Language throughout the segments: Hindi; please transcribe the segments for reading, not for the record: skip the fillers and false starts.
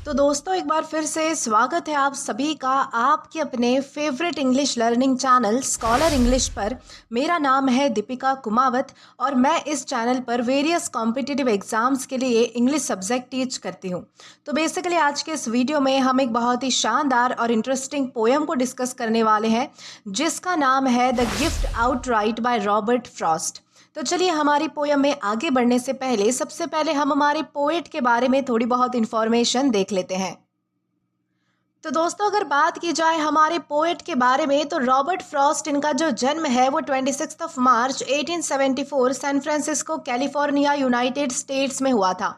तो दोस्तों एक बार फिर से स्वागत है आप सभी का आपके अपने favourite English learning channel scholar English पर। मेरा नाम है दीपिका कुमावत और मैं इस चैनल पर वेरियस कॉम्पिटिटिव एग्जाम्स के लिए इंग्लिश सब्जेक्ट टीच करती हूँ। तो बेसिकली आज के इस वीडियो में हम एक बहुत ही शानदार और इंटरेस्टिंग पोएम को डिस्कस करने वाले हैं जिसका नाम है the gift outright by Robert Frost. तो चलिए हमारी पोयम में आगे बढ़ने से पहले सबसे पहले हम हमारे पोएट के बारे में थोड़ी बहुत इन्फॉर्मेशन देख लेते हैं। तो दोस्तों अगर बात की जाए हमारे पोएट के बारे में तो रॉबर्ट फ्रॉस्ट इनका जो जन्म है वो 26 March 1874 San Francisco California United States में हुआ था।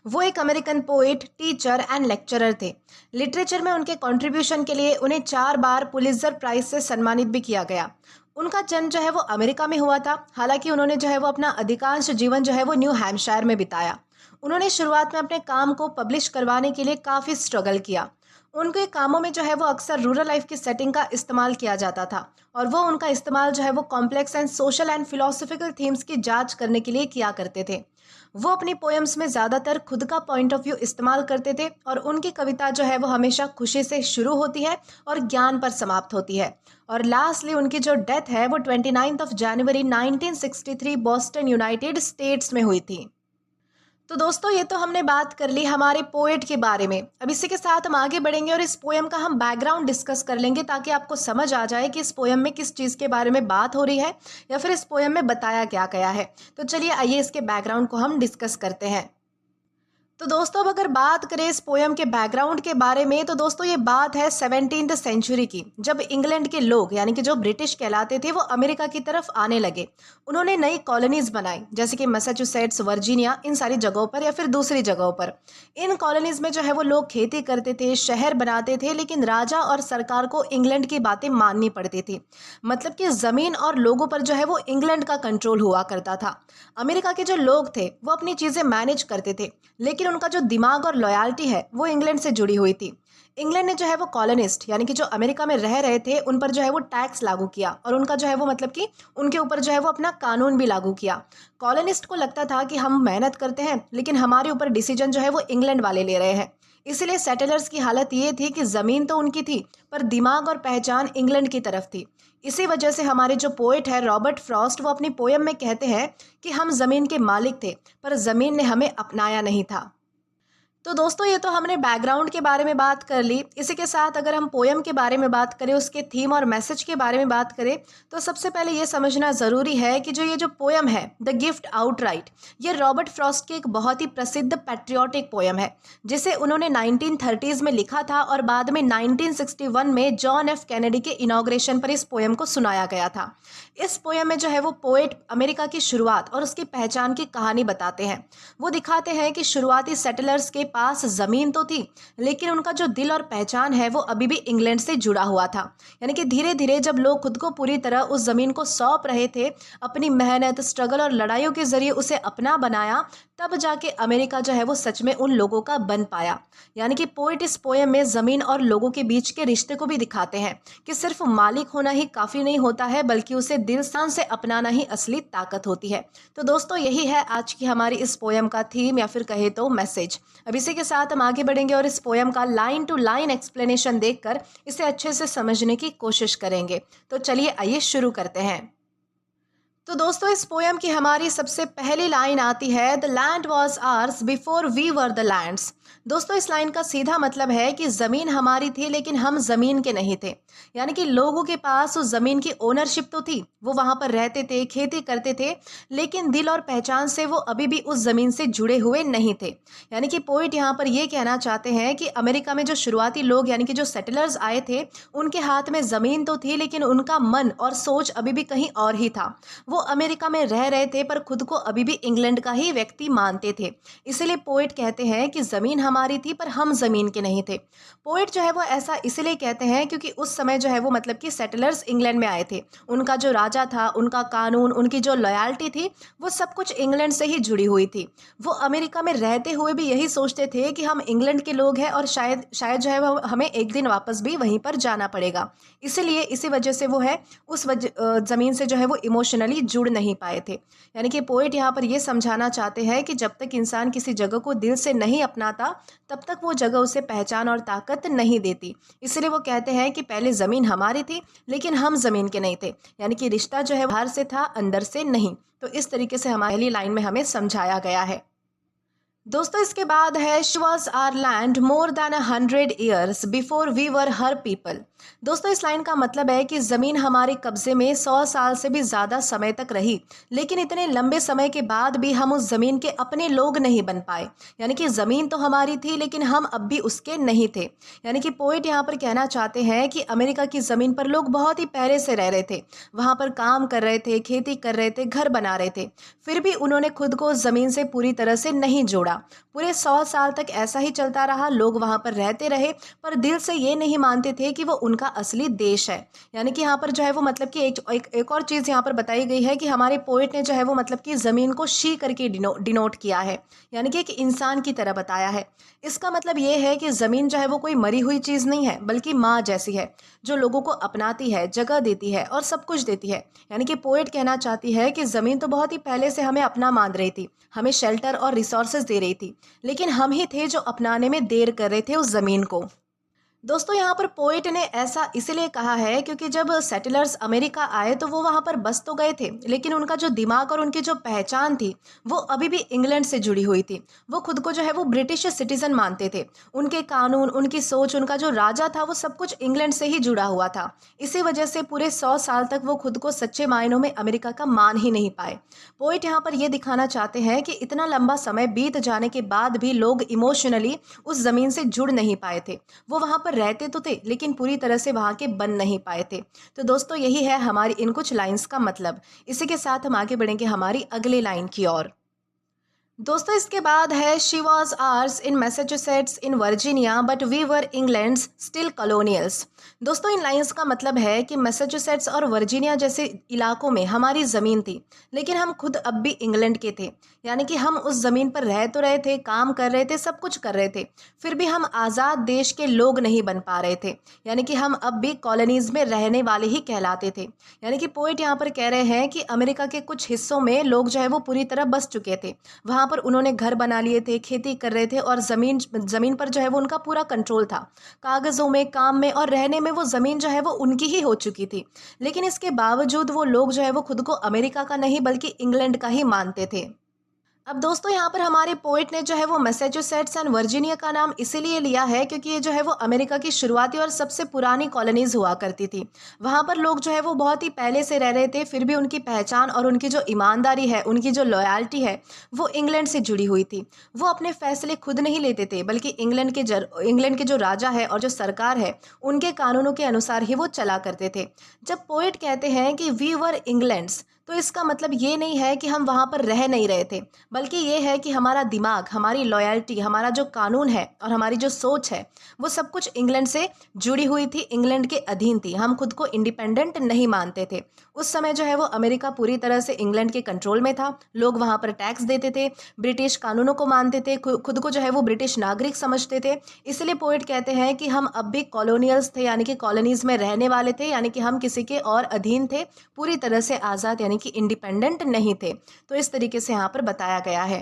वो एक American poet, teacher and lecturer थे। लिटरेचर में उनके कंट्रीब्यूशन के लिए उन्हें 4 बार पुलित्जर प्राइज से सम्मानित भी किया गया। उनका जन्म जो है वो अमेरिका में हुआ था। हालांकि उन्होंने जो है वो अपना अधिकांश जीवन जो है वो न्यू हैम्पशायर में बिताया। उन्होंने शुरुआत में अपने काम को पब्लिश करवाने के लिए काफ़ी स्ट्रगल किया। उनके कामों में जो है वो अक्सर रूरल लाइफ की सेटिंग का इस्तेमाल किया जाता था और वो उनका इस्तेमाल जो है वो complex and social and philosophical themes की जांच करने के लिए किया करते थे। वो अपनी पोएम्स में ज़्यादातर खुद का पॉइंट ऑफ व्यू इस्तेमाल करते थे और उनकी कविता जो है वो हमेशा खुशी से शुरू होती है और ज्ञान पर समाप्त होती है। और लास्टली उनकी जो डेथ है वो 29 जनवरी 1963 बॉस्टन यूनाइटेड स्टेट्स में हुई थी। तो दोस्तों ये तो हमने बात कर ली हमारे पोएट के बारे में। अब इसी के साथ हम आगे बढ़ेंगे और इस पोएम का हम बैकग्राउंड डिस्कस कर लेंगे ताकि आपको समझ आ जाए कि इस पोएम में किस चीज़ के बारे में बात हो रही है या फिर इस पोएम में बताया क्या गया है। तो चलिए आइए इसके बैकग्राउंड को हम डिस्कस करते हैं। तो दोस्तों अब अगर बात करें इस पोएम के बैकग्राउंड के बारे में तो दोस्तों ये बात है 17th सेंचुरी की, जब इंग्लैंड के लोग यानी कि जो ब्रिटिश कहलाते थे वो अमेरिका की तरफ आने लगे। उन्होंने नई कॉलोनीज बनाई जैसे कि मैसाचुसेट्स, वर्जीनिया, इन सारी जगहों पर या फिर दूसरी जगहों पर। इन कॉलोनीज में जो है वो लोग खेती करते थे, शहर बनाते थे, लेकिन राजा और सरकार को इंग्लैंड की बातें माननी पड़ती थी। मतलब कि ज़मीन और लोगों पर जो है वो इंग्लैंड का कंट्रोल हुआ करता था। अमेरिका के जो लोग थे वो अपनी चीज़ें मैनेज करते थे, लेकिन उनका जो दिमाग और लॉयल्टी है वो इंग्लैंड से जुड़ी हुई थी। इंग्लैंड ने जो है वो कॉलोनिस्ट यानी कि जो अमेरिका में रह रहे थे उन पर जो है वो टैक्स लागू किया और उनका जो है वो मतलब कि उनके ऊपर जो है वो अपना कानून भी लागू किया। कॉलोनिस्ट को लगता था कि हम मेहनत करते हैं लेकिन हमारे ऊपर डिसीजन जो है वो इंग्लैंड वाले ले रहे हैं। इसीलिए सेटलर्स की हालत ये थी कि ज़मीन तो उनकी थी पर दिमाग और पहचान इंग्लैंड की तरफ थी। इसी वजह से हमारे जो पोएट है रॉबर्ट फ्रॉस्ट वो अपनी पोएम में कहते हैं कि हम ज़मीन के मालिक थे पर ज़मीन ने हमें अपनाया नहीं था। तो दोस्तों ये तो हमने बैकग्राउंड के बारे में बात कर ली। इसी के साथ अगर हम पोएम के बारे में बात करें, उसके थीम और मैसेज के बारे में बात करें तो सबसे पहले ये समझना ज़रूरी है कि जो ये जो पोएम है द गिफ्ट आउटराइट, ये रॉबर्ट फ्रॉस्ट की एक बहुत ही प्रसिद्ध पैट्रियोटिक पोएम है जिसे उन्होंने 1930s में लिखा था और बाद में 1961 में जॉन एफ कैनेडी के इनॉग्रेशन पर इस पोएम को सुनाया गया था। इस पोएम में जो है वो पोएट अमेरिका की शुरुआत और उसकी पहचान की कहानी बताते हैं। वो दिखाते हैं कि शुरुआती सेटलर्स के पास ज़मीन तो थी लेकिन उनका जो दिल और पहचान है वो अभी भी इंग्लैंड से जुड़ा हुआ था। यानी कि धीरे धीरे जब लोग खुद को पूरी तरह उस ज़मीन को सौंप रहे थे, अपनी मेहनत, स्ट्रगल और लड़ाइयों के ज़रिए उसे अपना बनाया, तब जाके अमेरिका जो है वो सच में उन लोगों का बन पाया। यानी कि पोएट इस पोएम में ज़मीन और लोगों के बीच के रिश्ते को भी दिखाते हैं कि सिर्फ मालिक होना ही काफ़ी नहीं होता है बल्कि उसे दिल शान से अपनाना ही असली ताकत होती है। तो दोस्तों यही है आज की हमारी इस पोएम का थीम या फिर कहे तो मैसेज। अब इसी के साथ हम आगे बढ़ेंगे और इस पोएम का लाइन टू लाइन एक्सप्लेनेशन देखकर इसे अच्छे से समझने की कोशिश करेंगे। तो चलिए आइए शुरू करते हैं। तो दोस्तों इस पोएम की हमारी सबसे पहली लाइन आती है the land was ours before we were the land's. दोस्तों इस लाइन का सीधा मतलब है कि ज़मीन हमारी थी लेकिन हम ज़मीन के नहीं थे। यानी कि लोगों के पास उस ज़मीन की ओनरशिप तो थी, वो वहाँ पर रहते थे, खेती करते थे, लेकिन दिल और पहचान से वो अभी भी उस ज़मीन से जुड़े हुए नहीं थे। यानी कि पोइट यहाँ पर ये कहना चाहते हैं कि अमेरिका में जो शुरुआती लोग यानी कि जो सेटलर्स आए थे उनके हाथ में ज़मीन तो थी लेकिन उनका मन और सोच अभी भी कहीं और ही था। वो अमेरिका में रह रहे थे पर खुद को अभी भी इंग्लैंड का ही व्यक्ति मानते थे। इसीलिए पोएट कहते हैं कि ज़मीन हमारी थी पर हम ज़मीन के नहीं थे। पोएट जो है वो ऐसा इसलिए कहते हैं क्योंकि उस समय जो है वो मतलब कि सेटलर्स इंग्लैंड में आए थे। उनका जो राजा था, उनका कानून, उनकी जो लॉयल्टी थी वो सब कुछ इंग्लैंड से ही जुड़ी हुई थी। वो अमेरिका में रहते हुए भी यही सोचते थे कि हम इंग्लैंड के लोग हैं और शायद जो है वो हमें एक दिन वापस भी वहीं पर जाना पड़ेगा। इसीलिए इसी वजह से वो है उस ज़मीन से जो है वो इमोशनली जुड़ नहीं पाए थे। यानी कि पोएट यहाँ पर ये समझाना चाहते हैं कि जब तक इंसान किसी जगह को दिल से नहीं अपनाता आता तब तक वो जगह उसे पहचान और ताकत नहीं देती। इसलिए वो कहते हैं कि पहले ज़मीन हमारी थी लेकिन हम ज़मीन के नहीं थे, यानी कि रिश्ता जो है बाहर से था, अंदर से नहीं। तो इस तरीके से हमारी पहली लाइन में हमें समझाया गया है। दोस्तों इसके बाद है she was our land more than 100 years before we were her people. दोस्तों इस लाइन का मतलब है कि ज़मीन हमारे कब्जे में 100 साल से भी ज़्यादा समय तक रही, लेकिन इतने लंबे समय के बाद भी हम उस ज़मीन के अपने लोग नहीं बन पाए। यानी कि ज़मीन तो हमारी थी लेकिन हम अब भी उसके नहीं थे। यानी कि पोइट यहाँ पर कहना चाहते हैं कि अमेरिका की ज़मीन पर लोग बहुत ही पहले से रह रहे थे, वहाँ पर काम कर रहे थे, खेती कर रहे थे, घर बना रहे थे, फिर भी उन्होंने खुद को उस ज़मीन से पूरी तरह से नहीं जोड़ा। पूरे 100 साल तक ऐसा ही चलता रहा, लोग वहां पर रहते रहे पर दिल से ये नहीं मानते थे कि वो उनका असली देश है। यानी कि यहाँ पर जो है वो मतलब कि एक और चीज़ यहाँ पर बताई गई है कि हमारे पोइट ने जो है वो मतलब कि ज़मीन को शी करके डिनोट किया है, यानी कि एक इंसान की तरह बताया है। इसका मतलब ये है कि ज़मीन जो है वो कोई मरी हुई चीज़ नहीं है, बल्कि माँ जैसी है जो लोगों को अपनाती है, जगह देती है और सब कुछ देती है। यानी कि पोइट कहना चाहती है कि ज़मीन तो बहुत ही पहले से हमें अपना मान रही थी, हमें शेल्टर और रिसोर्सेज दे रही थी, लेकिन हम ही थे जो अपनाने में देर कर रहे थे उस ज़मीन को। दोस्तों यहाँ पर पोइट ने ऐसा इसलिए कहा है क्योंकि जब सेटलर्स अमेरिका आए तो वो वहाँ पर बस तो गए थे, लेकिन उनका जो दिमाग और उनकी जो पहचान थी वो अभी भी इंग्लैंड से जुड़ी हुई थी। वो खुद को जो है वो ब्रिटिश सिटीजन मानते थे। उनके कानून, उनकी सोच, उनका जो राजा था वो सब कुछ इंग्लैंड से ही जुड़ा हुआ था। इसी वजह से पूरे 100 साल तक वो खुद को सच्चे मायनों में अमेरिका का मान ही नहीं पाए। पोइट यहाँ पर यह दिखाना चाहते हैं कि इतना लंबा समय बीत जाने के बाद भी लोग इमोशनली उस जमीन से जुड़ नहीं पाए थे। वो वहां पर रहते तो थे लेकिन पूरी तरह से वहां के बन नहीं पाए थे। तो दोस्तों यही है हमारी इन कुछ लाइंस का मतलब। इसी के साथ हम आगे बढ़ेंगे हमारी अगली लाइन की ओर। दोस्तों इसके बाद है she was ours in Massachusetts in Virginia but we were England's still colonials. दोस्तों इन लाइंस का मतलब है कि मैसेचुसेट्स और वर्जीनिया जैसे इलाकों में हमारी ज़मीन थी, लेकिन हम खुद अब भी इंग्लैंड के थे। यानी कि हम उस ज़मीन पर रह तो रहे थे, काम कर रहे थे, सब कुछ कर रहे थे, फिर भी हम आज़ाद देश के लोग नहीं बन पा रहे थे। यानी कि हम अब भी कॉलोनीज में रहने वाले ही कहलाते थे। यानी कि पोइट यहाँ पर कह रहे हैं कि अमेरिका के कुछ हिस्सों में लोग जो है वो पूरी तरह बस चुके थे, वहाँ पर उन्होंने घर बना लिए थे, खेती कर रहे थे और ज़मीन पर जो है वो उनका पूरा कंट्रोल था। कागज़ों में, काम में और रहने में वो ज़मीन जो है वो उनकी ही हो चुकी थी। लेकिन इसके बावजूद वो लोग जो है वो खुद को अमेरिका का नहीं बल्कि इंग्लैंड का ही मानते थे। अब दोस्तों यहाँ पर हमारे पोइट ने जो है वो मैसेचुसेट्स एंड वर्जीनिया का नाम इसीलिए लिया है क्योंकि ये जो है वो अमेरिका की शुरुआती और सबसे पुरानी कॉलोनीज हुआ करती थी। वहाँ पर लोग जो है वो बहुत ही पहले से रह रहे थे, फिर भी उनकी पहचान और उनकी जो ईमानदारी है, उनकी जो लॉयल्टी है वो इंग्लैंड से जुड़ी हुई थी। वो अपने फैसले खुद नहीं लेते थे बल्कि इंग्लैंड के जो राजा है और जो सरकार है उनके कानूनों के अनुसार ही वो चला करते थे। जब पोइट कहते हैं कि वी वर इंग्लैंड्स, तो इसका मतलब ये नहीं है कि हम वहाँ पर रह नहीं रहे थे, बल्कि ये है कि हमारा दिमाग, हमारी लॉयल्टी, हमारा जो कानून है और हमारी जो सोच है वो सब कुछ इंग्लैंड से जुड़ी हुई थी, इंग्लैंड के अधीन थी। हम खुद को इंडिपेंडेंट नहीं मानते थे। उस समय जो है वो अमेरिका पूरी तरह से इंग्लैंड के कंट्रोल में था। लोग वहाँ पर टैक्स देते थे, ब्रिटिश कानूनों को मानते थे, खुद को जो है वो ब्रिटिश नागरिक समझते थे। इसलिए पोइट कहते हैं कि हम अब भी कॉलोनियल्स थे, यानी कि कॉलोनीज में रहने वाले थे, यानी कि हम किसी के और अधीन थे, पूरी तरह से आज़ाद यानी कि इंडिपेंडेंट नहीं थे। तो इस तरीके से यहाँ पर बताया गया है।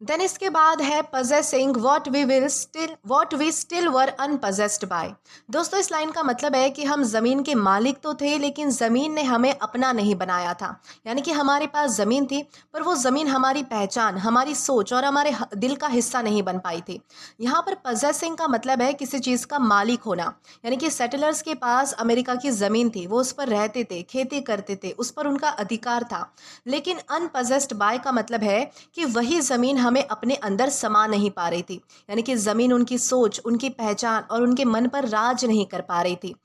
देन इसके बाद है possessing what we still were unpossessed by। दोस्तों इस लाइन का मतलब है कि हम ज़मीन के मालिक तो थे लेकिन ज़मीन ने हमें अपना नहीं बनाया था। यानी कि हमारे पास ज़मीन थी पर वो ज़मीन हमारी पहचान, हमारी सोच और हमारे दिल का हिस्सा नहीं बन पाई थी। यहाँ पर possessing का मतलब है किसी चीज़ का मालिक होना। यानी कि सेटलर्स के पास अमेरिका की ज़मीन थी, वो उस पर रहते थे, खेती करते थे, उस पर उनका अधिकार था। लेकिन अनपजेस्ड बाय का मतलब है कि वही ज़मीन हमें अपने अंदर समा नहीं पा रही थी। यानी कि ज़मीन उनकी सोच, उनकी पहचान और उनके मन पर राज नहीं कर पा रही थी।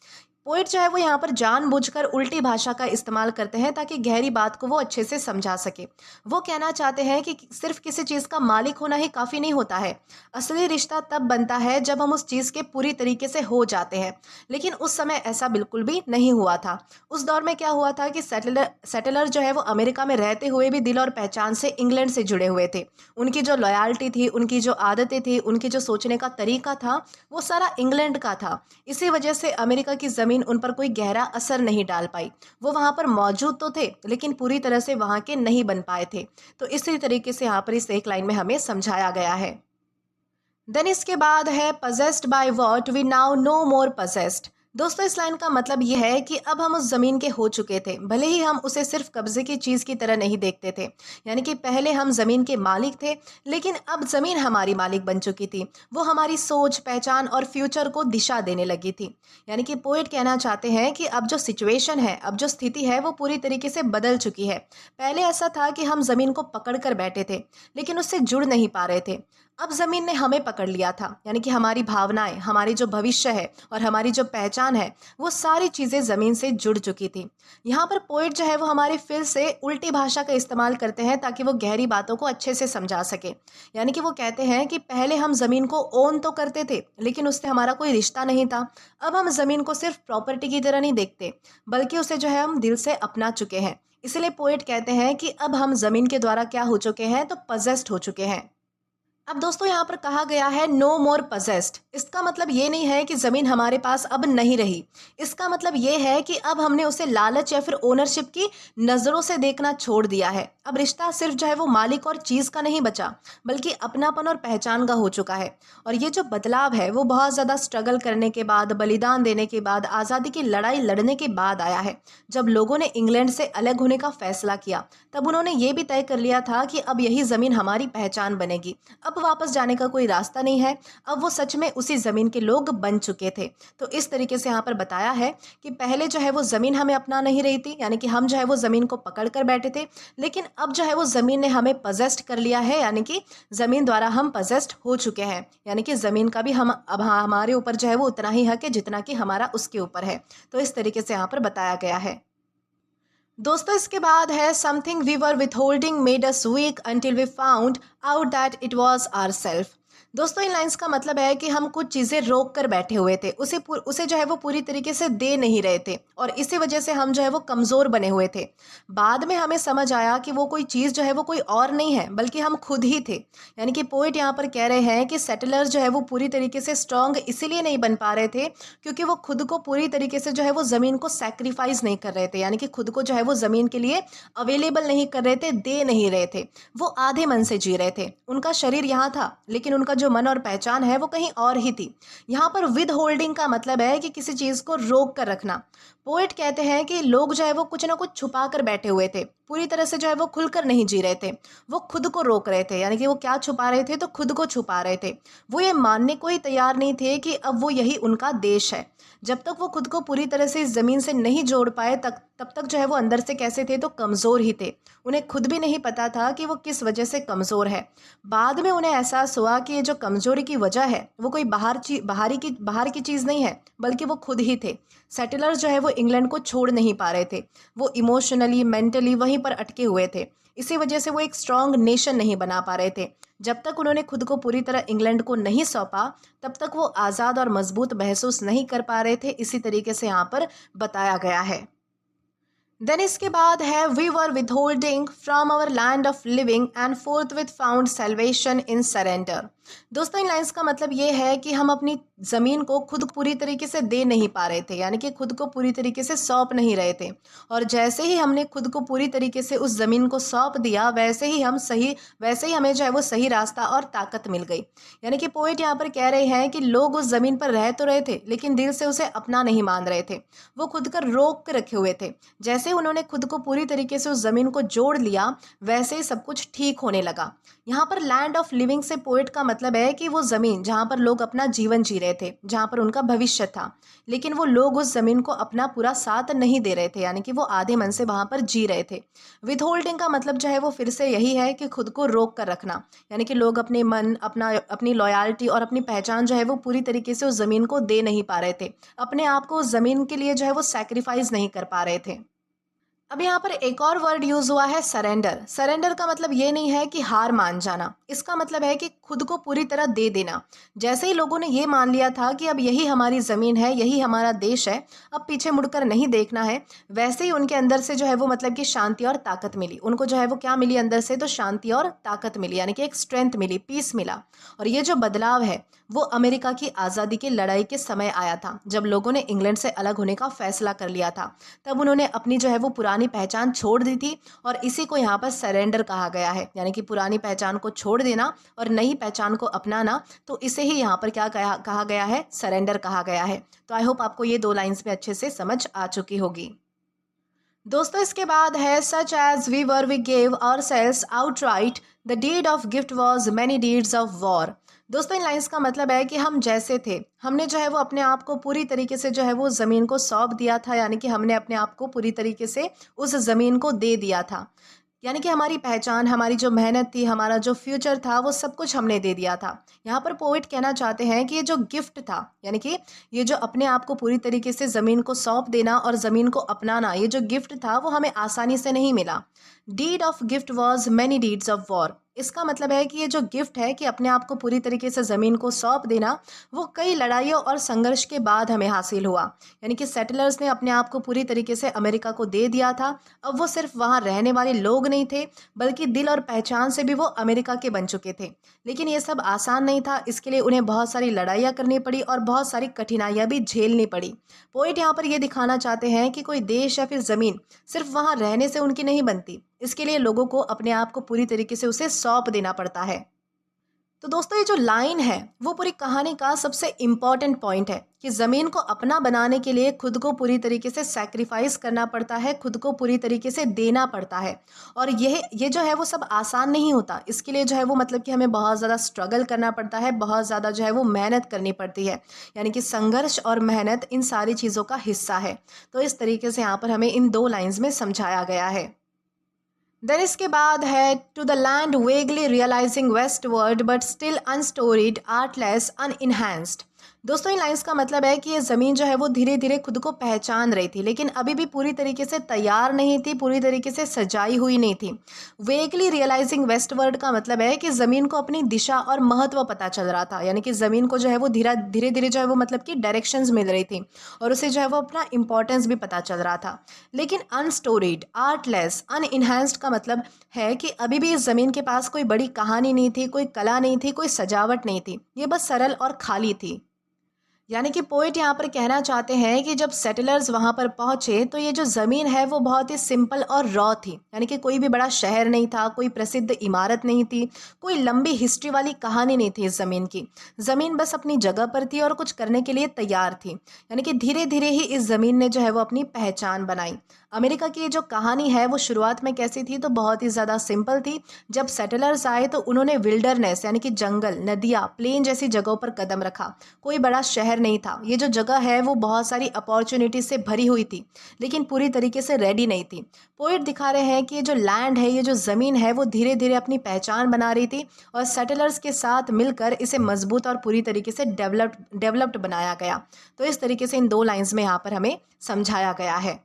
पोइट जो है वो यहाँ पर जानबूझकर उल्टी भाषा का इस्तेमाल करते हैं ताकि गहरी बात को वो अच्छे से समझा सके। वो कहना चाहते हैं कि सिर्फ किसी चीज़ का मालिक होना ही काफ़ी नहीं होता है। असली रिश्ता तब बनता है जब हम उस चीज़ के पूरी तरीके से हो जाते हैं। लेकिन उस समय ऐसा बिल्कुल भी नहीं हुआ था। उस दौर में क्या हुआ था कि सेटलर जो है वो अमेरिका में रहते हुए भी दिल और पहचान से इंग्लैंड से जुड़े हुए थे। उनकी जो लॉयल्टी थी, उनकी जो आदतें थी, उनकी जो सोचने का तरीका था वो सारा इंग्लैंड का था। इसी वजह से अमेरिका की ज़मीन उन पर कोई गहरा असर नहीं डाल पाई। वो वहां पर मौजूद तो थे लेकिन पूरी तरह से वहां के नहीं बन पाए थे। तो इसी तरीके से यहाँ पर इस एक लाइन में हमें समझाया गया है। देन इसके बाद है possessed by what we now no more possessed। दोस्तों इस लाइन का मतलब ये है कि अब हम उस ज़मीन के हो चुके थे, भले ही हम उसे सिर्फ कब्जे की चीज़ की तरह नहीं देखते थे। यानी कि पहले हम ज़मीन के मालिक थे, लेकिन अब ज़मीन हमारी मालिक बन चुकी थी। वो हमारी सोच, पहचान और फ्यूचर को दिशा देने लगी थी। यानी कि पोएट कहना चाहते हैं कि अब जो सिचुएशन है, अब जो स्थिति है, वो पूरी तरीके से बदल चुकी है। पहले ऐसा था कि हम ज़मीन को पकड़ कर बैठे थे, लेकिन उससे जुड़ नहीं पा रहे थे। अब ज़मीन ने हमें पकड़ लिया था। यानी कि हमारी भावनाएं, हमारी जो भविष्य है और हमारी जो पहचान है, वो सारी चीज़ें ज़मीन से जुड़ चुकी थी। यहाँ पर पोएट जो है वो हमारे फिर से उल्टी भाषा का इस्तेमाल करते हैं ताकि वो गहरी बातों को अच्छे से समझा सके। यानी कि वो कहते हैं कि पहले हम ज़मीन को ओन तो करते थे, लेकिन उससे हमारा कोई रिश्ता नहीं था। अब हम ज़मीन को सिर्फ प्रॉपर्टी की तरह नहीं देखते, बल्कि उसे जो है हम दिल से अपना चुके हैं। इसलिए पोएट कहते हैं कि अब हम ज़मीन के द्वारा क्या हो चुके हैं, तो पजेस्ड हो चुके हैं। अब दोस्तों यहाँ पर कहा गया है नो मोर पजेस्ड। इसका मतलब ये नहीं है कि ज़मीन हमारे पास अब नहीं रही। इसका मतलब ये है कि अब हमने उसे लालच या फिर ओनरशिप की नज़रों से देखना छोड़ दिया है। अब रिश्ता सिर्फ जो है वो मालिक और चीज़ का नहीं बचा, बल्कि अपनापन और पहचान का हो चुका है। और ये जो बदलाव है वो बहुत ज़्यादा स्ट्रगल करने के बाद, बलिदान देने के बाद, आज़ादी की लड़ाई लड़ने के बाद आया है। जब लोगों ने इंग्लैंड से अलग होने का फैसला किया, तब उन्होंने ये भी तय कर लिया था कि अब यही ज़मीन हमारी पहचान बनेगी। अब वापस जाने का कोई रास्ता नहीं है। अब वो सच में उसी ज़मीन के लोग बन चुके थे। तो इस तरीके से यहाँ पर बताया है कि पहले जो है वो ज़मीन हमें अपना नहीं रही थी, यानी कि हम जो है वो ज़मीन को पकड़ कर बैठे थे, लेकिन अब जो है वो ज़मीन ने हमें पजेस्ट कर लिया है। यानी कि ज़मीन द्वारा हम पजेस्ट हो चुके हैं। यानी कि ज़मीन का भी हम अब हमारे ऊपर जो है वो उतना ही हक है जितना कि हमारा उसके ऊपर है। तो इस तरीके से यहाँ पर बताया गया है। दोस्तों इसके बाद है something we were withholding made us weak until we found out that it was ourself. दोस्तों इन लाइंस का मतलब है कि हम कुछ चीज़ें रोक कर बैठे हुए थे, उसे जो है वो पूरी तरीके से दे नहीं रहे थे, और इसी वजह से हम जो है वो कमज़ोर बने हुए थे। बाद में हमें समझ आया कि वो कोई चीज़ जो है वो कोई और नहीं है, बल्कि हम खुद ही थे। यानी कि पोइट यहाँ पर कह रहे हैं कि सेटलर जो है वो पूरी तरीके से स्ट्रांग इसीलिए नहीं बन पा रहे थे क्योंकि वो खुद को पूरी तरीके से जो है वो ज़मीन को सैक्रिफाइस नहीं कर रहे थे। यानी कि खुद को जो है वो ज़मीन के लिए अवेलेबल नहीं कर रहे थे, दे नहीं रहे थे। वो आधे मन से जी रहे थे। उनका शरीर यहाँ था, लेकिन उनका जो मन और पहचान है वो कहीं और ही थी। यहाँ पर विद होल्डिंग का मतलब है कि किसी चीज़ को रोक कर रखना। पोएट कहते हैं कि लोग जो है वो कुछ ना कुछ छुपा कर बैठे हुए थे, पूरी तरह से जो है वो खुलकर नहीं जी रहे थे। वो खुद को रोक रहे थे। यानी कि वो क्या छुपा रहे थे, तो खुद को छुपा रहे थे। वो ये मानने को ही तैयार नहीं थे कि अब वो यही उनका देश है। जब तक वो खुद को पूरी तरह से इस ज़मीन से नहीं जोड़ पाए, तब तक जो है वो अंदर से कैसे थे, तो कमज़ोर ही थे। उन्हें खुद भी नहीं पता था कि वो किस वजह से कमज़ोर है। बाद में उन्हें एहसास हुआ कि ये जो कमज़ोरी की वजह है वो कोई बाहर की चीज़ नहीं है, बल्कि वो खुद ही थे। सेटलर्स जो है वो इंग्लैंड को छोड़ नहीं पा रहे थे। वो इमोशनली, मेंटली वहीं पर अटके हुए थे। इसी वजह से वो एक स्ट्रॉन्ग नेशन नहीं बना पा रहे थे। जब तक उन्होंने खुद को पूरी तरह इंग्लैंड को नहीं सौंपा, तब तक वो आज़ाद और मजबूत महसूस नहीं कर पा रहे थे। इसी तरीके से यहाँ पर बताया गया है। देन इसके बाद है we were withholding from our land of living and forth found salvation in surrender. दोस्तों इन लाइंस का मतलब ये है कि हम अपनी ज़मीन को खुद पूरी तरीके से दे नहीं पा रहे थे, यानी कि खुद को पूरी तरीके से सौंप नहीं रहे थे। और जैसे ही हमने खुद को पूरी तरीके से उस ज़मीन को सौंप दिया, वैसे ही हमें जो है वो सही रास्ता और ताकत मिल गई। यानी कि पोएट यहाँ पर कह रहे हैं कि लोग उस ज़मीन पर रह तो रहे थे, लेकिन दिल से उसे अपना नहीं मान रहे थे। वो खुद कर रोक के रखे हुए थे। जैसे उन्होंने खुद को पूरी तरीके से उस ज़मीन को जोड़ लिया, वैसे ही सब कुछ ठीक होने लगा। यहाँ पर लैंड ऑफ लिविंग से पोएट का मतलब है कि वो ज़मीन जहाँ पर लोग अपना जीवन जी रहे थे, जहाँ पर उनका भविष्य था, लेकिन वो लोग उस ज़मीन को अपना पूरा साथ नहीं दे रहे थे। यानी कि वो आधे मन से वहाँ पर जी रहे थे। विथ होल्डिंग का मतलब जो है वो फिर से यही है कि खुद को रोक कर रखना। यानी कि लोग अपने मन, अपनी लॉयल्टी और अपनी पहचान जो है वो पूरी तरीके से उस ज़मीन को दे नहीं पा रहे थे। अपने आप को उस ज़मीन के लिए जो है वो सैक्रिफाइस नहीं कर पा रहे थे। अब यहाँ पर एक और वर्ड यूज हुआ है सरेंडर। सरेंडर का मतलब ये नहीं है कि हार मान जाना। इसका मतलब है कि खुद को पूरी तरह दे देना। जैसे ही लोगों ने ये मान लिया था कि अब यही हमारी ज़मीन है, यही हमारा देश है, अब पीछे मुड़कर नहीं देखना है, वैसे ही उनके अंदर से जो है वो मतलब कि शांति और ताकत मिली। उनको जो है वो क्या मिली अंदर से, तो शांति और ताकत मिली, यानी कि एक स्ट्रेंथ मिली, पीस मिला। और ये जो बदलाव है वो अमेरिका की आज़ादी की लड़ाई के समय आया था, जब लोगों ने इंग्लैंड से अलग होने का फैसला कर लिया था। तब उन्होंने अपनी जो है वो पुरानी पुरानी पहचान छोड़ दी थी और इसी को यहाँ पर सरेंडर कहा गया है, यानी कि पुरानी पहचान को छोड़ देना और नई पहचान को अपनाना, तो इसे ही यहाँ पर क्या कहा गया है, सरेंडर कहा गया है। तो आई होप आपको ये 2 लाइन्स में अच्छे से समझ आ चुकी होगी। दोस्तों इसके बाद है such as we gave ourselves outright, the deed of gift was many deeds of war. दोस्तों इन लाइन्स का मतलब है कि हम जैसे थे, हमने जो है वो अपने आप को पूरी तरीके से जो है वो ज़मीन को सौंप दिया था, यानी कि हमने अपने आप को पूरी तरीके से उस ज़मीन को दे दिया था। यानी कि हमारी पहचान, हमारी जो मेहनत थी, हमारा जो फ्यूचर था, वो सब कुछ हमने दे दिया था। यहाँ पर पोइट कहना चाहते हैं कि ये जो गिफ्ट था, यानी कि ये जो अपने आप को पूरी तरीके से ज़मीन को सौंप देना और ज़मीन को अपनाना, ये जो गिफ्ट था वो हमें आसानी से नहीं मिला। Deed of gift was many deeds of war. इसका मतलब है कि ये जो गिफ्ट है कि अपने आप को पूरी तरीके से ज़मीन को सौंप देना, वो कई लड़ाइयों और संघर्ष के बाद हमें हासिल हुआ। यानी कि सेटलर्स ने अपने आप को पूरी तरीके से अमेरिका को दे दिया था। अब वो सिर्फ वहाँ रहने वाले लोग नहीं थे, बल्कि दिल और पहचान से भी वो अमेरिका के बन चुके थे। लेकिन ये सब आसान नहीं था, इसके लिए उन्हें बहुत सारी लड़ाइयाँ करनी पड़ी और बहुत सारी कठिनाइयाँ भी झेलनी पड़ी। पोइट यहाँ पर ये दिखाना चाहते हैं कि कोई देश या फिर ज़मीन सिर्फ वहाँ रहने से उनकी नहीं बनती, इसके लिए लोगों को अपने आप को पूरी तरीके से उसे सौंप देना पड़ता है। तो दोस्तों ये जो लाइन है वो पूरी कहानी का सबसे इम्पॉर्टेंट पॉइंट है कि ज़मीन को अपना बनाने के लिए खुद को पूरी तरीके से सैक्रिफाइस करना पड़ता है, खुद को पूरी तरीके से देना पड़ता है। और ये जो है वो सब आसान नहीं होता, इसके लिए जो है वो मतलब कि हमें बहुत ज़्यादा स्ट्रगल करना पड़ता है, बहुत ज़्यादा जो है वो मेहनत करनी पड़ती है। यानी कि संघर्ष और मेहनत इन सारी चीज़ों का हिस्सा है। तो इस तरीके से यहाँ पर हमें इन 2 लाइन्स में समझाया गया है। देन इसके बाद है to the land vaguely realising westward but still unstoried artless unenhanced. दोस्तों इन लाइन्स का मतलब है कि ये ज़मीन जो है वो धीरे धीरे खुद को पहचान रही थी, लेकिन अभी भी पूरी तरीके से तैयार नहीं थी, पूरी तरीके से सजाई हुई नहीं थी। वेगली रियलाइजिंग वेस्टवर्ड का मतलब है कि ज़मीन को अपनी दिशा और महत्व पता चल रहा था, यानी कि ज़मीन को जो है वो धीरे धीरे जो है वो मतलब कि डायरेक्शंस मिल रही थी और उसे जो है वो अपना इंपॉर्टेंस भी पता चल रहा था। लेकिन अनस्टोरीड, आर्टलेस, अनइनहेंस्ड का मतलब है कि अभी भी इस ज़मीन के पास कोई बड़ी कहानी नहीं थी, कोई कला नहीं थी, कोई सजावट नहीं थी, ये बस सरल और खाली थी। यानी कि पोइट यहाँ पर कहना चाहते हैं कि जब सेटलर्स वहाँ पर पहुँचे तो ये जो ज़मीन है वो बहुत ही सिंपल और रॉ थी। यानी कि कोई भी बड़ा शहर नहीं था, कोई प्रसिद्ध इमारत नहीं थी, कोई लंबी हिस्ट्री वाली कहानी नहीं थी इस ज़मीन की। ज़मीन बस अपनी जगह पर थी और कुछ करने के लिए तैयार थी। यानी कि धीरे धीरे ही इस ज़मीन ने जो है वो अपनी पहचान बनाई। अमेरिका की ये जो कहानी है वो शुरुआत में कैसी थी, तो बहुत ही ज़्यादा सिंपल थी। जब सेटलर्स आए तो उन्होंने विल्डरनेस यानी कि जंगल, नदियाँ, प्लेन जैसी जगहों पर कदम रखा। कोई बड़ा शहर नहीं था। ये जो जगह है वो बहुत सारी अपॉर्चुनिटी से भरी हुई थी, लेकिन पूरी तरीके से रेडी नहीं थी। पोइट दिखा रहे हैं कि ये जो लैंड है, ये जो ज़मीन है, वो धीरे धीरे अपनी पहचान बना रही थी और सेटलर्स के साथ मिलकर इसे मजबूत और पूरी तरीके से डेवलप्ड बनाया गया। तो इस तरीके से इन 2 लाइन्स में यहाँ पर हमें समझाया गया है।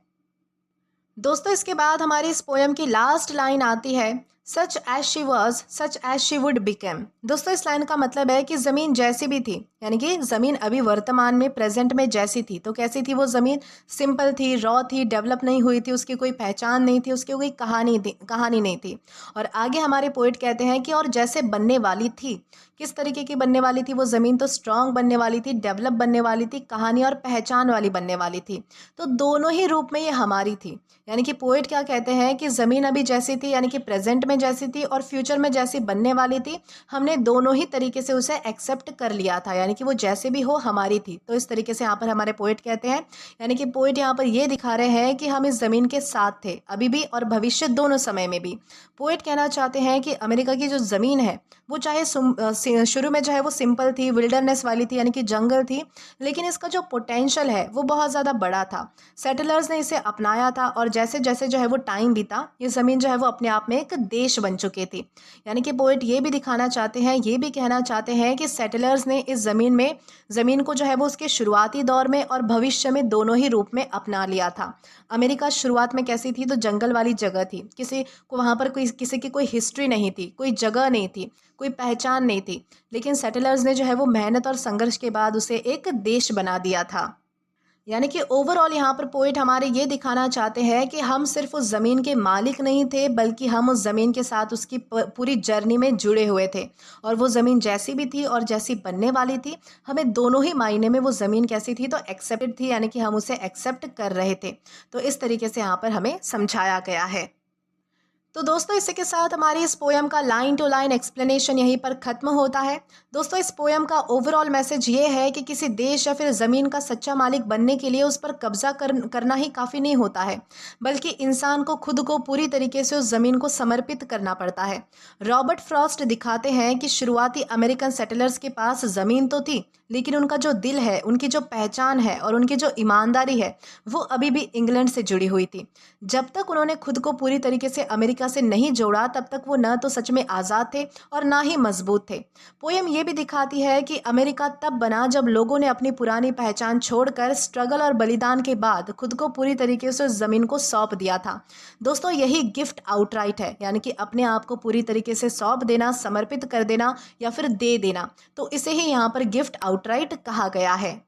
दोस्तों इसके बाद हमारी इस पोयम की लास्ट लाइन आती है such as she was such as she would become. दोस्तों इस लाइन का मतलब है कि ज़मीन जैसी भी थी, यानी कि ज़मीन अभी वर्तमान में प्रेजेंट में जैसी थी, तो कैसी थी वो ज़मीन, सिंपल थी, रॉ थी, डेवलप नहीं हुई थी, उसकी कोई पहचान नहीं थी, उसकी कोई कहानी नहीं थी। और आगे हमारे पोइट कहते हैं कि और जैसे बनने वाली थी, किस तरीके की बनने वाली थी वो ज़मीन, तो स्ट्रॉन्ग बनने वाली थी, डेवलप बनने वाली थी, कहानी और पहचान वाली बनने वाली थी। तो दोनों ही रूप में ये हमारी थी। यानी कि पोइट क्या कहते हैं कि ज़मीन अभी जैसी थी, यानी कि प्रेजेंट में जैसी थी और फ्यूचर में जैसी बनने वाली थी, हमने दोनों ही तरीके से उसे एक्सेप्ट कर लिया था, यानी कि वो जैसे भी हो हमारी थी। तो इस तरीके से यहाँ पर हमारे पोइट कहते हैं, यानी कि पोइट यहाँ पर ये दिखा रहे हैं कि हम इस ज़मीन के साथ थे, अभी भी और भविष्य दोनों समय में भी। पोइट कहना चाहते हैं कि अमेरिका की जो ज़मीन है वो चाहे शुरू में जो है वो सिंपल थी, विल्डरनेस वाली थी, यानी कि जंगल थी, लेकिन इसका जो पोटेंशियल है वो बहुत ज़्यादा बड़ा था। सेटलर्स ने इसे अपनाया था और जैसे जैसे जो है वो टाइम बीता, ये ज़मीन जो है वो अपने आप में एक देश बन चुकी थी। यानी कि पोइट ये भी दिखाना चाहते हैं, ये भी कहना चाहते हैं कि सेटलर्स ने इस ज़मीन को जो है वो उसके शुरुआती दौर में और भविष्य में दोनों ही रूप में अपना लिया था। अमेरिका शुरुआत में कैसी थी, तो जंगल वाली जगह थी, किसी को वहाँ पर किसी की कोई हिस्ट्री नहीं थी, कोई जगह नहीं थी, कोई पहचान नहीं थी, लेकिन सेटलर्स ने जो है वो मेहनत और संघर्ष के बाद उसे एक देश बना दिया था। यानी कि ओवरऑल यहाँ पर पोइट हमारे ये दिखाना चाहते हैं कि हम सिर्फ उस ज़मीन के मालिक नहीं थे, बल्कि हम उस ज़मीन के साथ उसकी पूरी जर्नी में जुड़े हुए थे। और वो ज़मीन जैसी भी थी और जैसी बनने वाली थी, हमें दोनों ही मायने में वो ज़मीन कैसी थी, तो एक्सेप्टेड थी, यानी कि हम उसे एक्सेप्ट कर रहे थे। तो इस तरीके से यहाँ पर हमें समझाया गया है। तो दोस्तों, इसी के साथ हमारी इस पोयम का लाइन टू लाइन एक्सप्लेनेशन यहीं पर ख़त्म होता है। दोस्तों, इस पोयम का ओवरऑल मैसेज ये है कि किसी देश या फिर ज़मीन का सच्चा मालिक बनने के लिए उस पर कब्जा करना ही काफ़ी नहीं होता है, बल्कि इंसान को खुद को पूरी तरीके से उस ज़मीन को समर्पित करना पड़ता है। रॉबर्ट फ्रॉस्ट दिखाते हैं कि शुरुआती अमेरिकन सेटलर्स के पास ज़मीन तो थी, लेकिन उनका जो दिल है, उनकी जो पहचान है और उनकी जो ईमानदारी है, वो अभी भी इंग्लैंड से जुड़ी हुई थी। जब तक उन्होंने खुद को पूरी तरीके से अमेरिका से नहीं जोड़ा, तब तक वो न तो सच में आज़ाद थे और ना ही मजबूत थे। पोयम ये भी दिखाती है कि अमेरिका तब बना जब लोगों ने अपनी पुरानी पहचान छोड़कर स्ट्रगल और बलिदान के बाद खुद को पूरी तरीके से उस ज़मीन को सौंप दिया था। दोस्तों, यही गिफ्ट आउटराइट है, यानी कि अपने आप को पूरी तरीके से सौंप देना, समर्पित कर देना या फिर दे देना। तो इसे ही यहाँ पर गिफ्ट आउटराइट कहा गया है।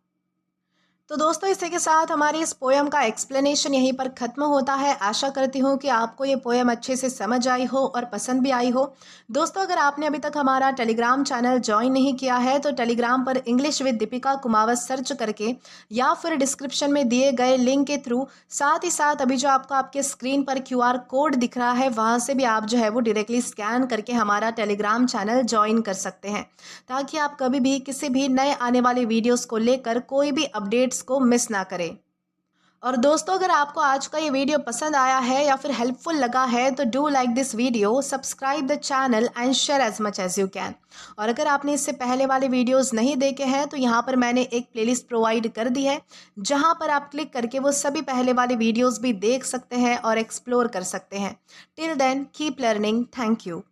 तो दोस्तों, इसी के साथ हमारी इस पोयम का एक्सप्लेनेशन यहीं पर ख़त्म होता है। आशा करती हूँ कि आपको ये पोयम अच्छे से समझ आई हो और पसंद भी आई हो। दोस्तों, अगर आपने अभी तक हमारा टेलीग्राम चैनल ज्वाइन नहीं किया है, तो टेलीग्राम पर English with Deepika Kumawat search करके या फिर डिस्क्रिप्शन में दिए गए लिंक के थ्रू, साथ ही साथ अभी जो आपको आपके स्क्रीन पर QR कोड दिख रहा है, वहाँ से भी आप जो है वो डायरेक्टली स्कैन करके हमारा टेलीग्राम चैनल ज्वाइन कर सकते हैं, ताकि आप कभी भी किसी भी नए आने वाले वीडियोस को लेकर कोई भी अपडेट्स को मिस ना करें। और दोस्तों, अगर आपको आज का ये वीडियो पसंद आया है या फिर हेल्पफुल लगा है, तो do like this video, subscribe the channel and share as much as you can. और अगर आपने इससे पहले वाले वीडियोस नहीं देखे हैं, तो यहाँ पर मैंने एक प्लेलिस्ट प्रोवाइड कर दी है, जहाँ पर आप क्लिक करके वो सभी पहले वाले वीडियोस भी देख सकते हैं और एक्सप्लोर कर सकते हैं। Till then, keep learning. Thank you.